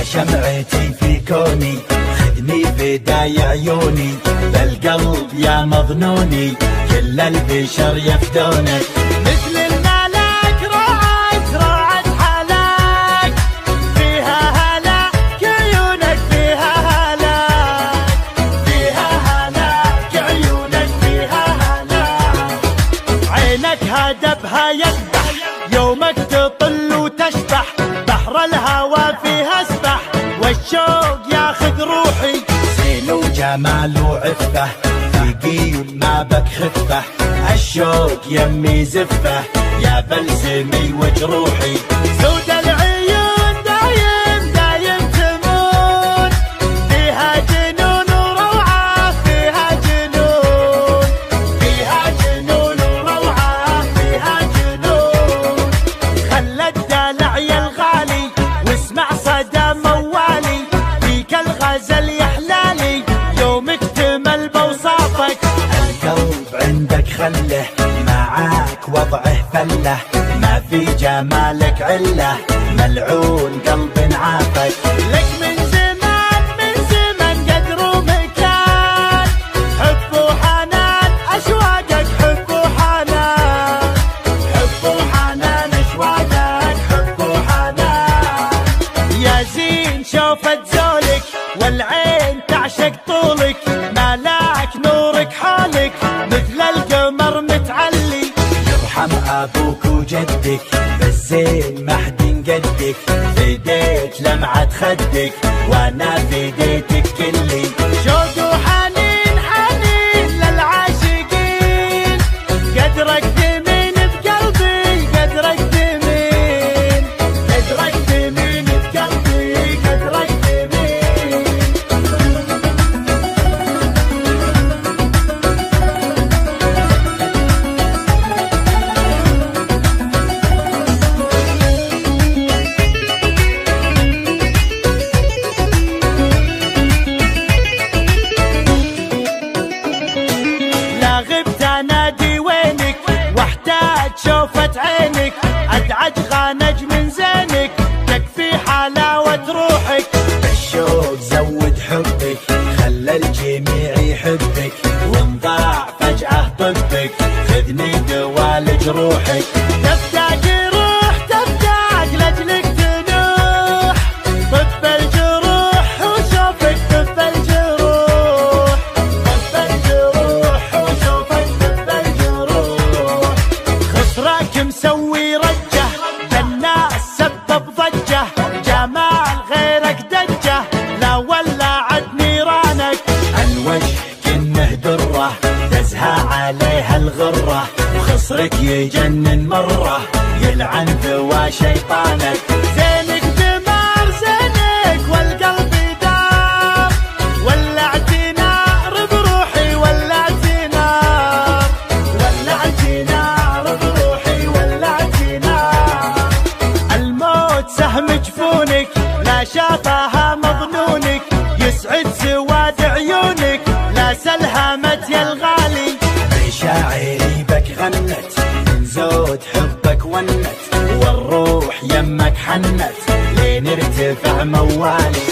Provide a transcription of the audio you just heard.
يا شمعتي في كوني خدني فداي عيوني، بالقلب يا مظنوني كل البشر يفدونك. مثل الملك رعد حلاك، فيها هلاك عيونك، فيها هلاك، فيها هلاك عيونك، فيها هلاك. عينك هدبها يذبح يومك تطل وتشبح، بحر الهوى فيها اسبح والشوق ياخذ روحي. زين وجمال وعفه ثقيل ما بك خفه، الشوق يمي زفه يا بلسمي وجروحي. سود العيون دايم تمون، فيها جنون وروعة، فيها جنون، فيها جنون وروعة، فيها جنون. خلى الدلع يا الغالي واسمع صدى موالي، فيك الغزل يحلالي يوم اكتمل بوصافك. القلب عندك خله معاك وضعه فله، ما في جمالك عله ملعون قلب عافك. لك من زمان قدر ومكان، حب وحنان اشواقك، حب وحنان، حب وحنان اشواقك، حب وحنان. يا زين شوفت زولك والعين تعشق طولك، ملاك نورك حولك مثل القمر متعلي. يرحم ابوك وجدك بالزين ما حد قدك، فديت لمعة خدك وانا فديتك كلي. شوق وحنين للعاشقين، قدرك ثمين بقلبي، قدرك ثمين، قدرك ثمين بقلبي، قدرك ثمين. لا غبت انادي وينك واحتاج شوفة عينك، ادعج غانج من زينك تكفي حلاوة روحك. الشوق زود حبك خلى الجميع يحبك، وانضاع فجأة طبك خذني دوال جروحك. تفتاق روح تفتاق لاجلك تنوح، طب الجروح وشوفك طب الجروح، طب الجروح وشوفك طب الجروح. خسراك مسوي رجه للناس سبب ضجه، جمال غيرك دجه لا ولعت نيرانك. الوجه كنه دره تزهى عليها الغره، وخصرك يجنن مره يلعن ذوى شيطانك. زينك دمار زينك والقلب دار، ولعت نار بروحي، ولعت نار، ولعت نار بروحي، ولعت نار. الموت سهم جفونك لا شافها مظنونك، يسعد سواد عيونك لا سلهمت يا الغالي. مشاعري بك غنت من زود حبك ونت، والروح يمك حنت لين ارتفع موالي.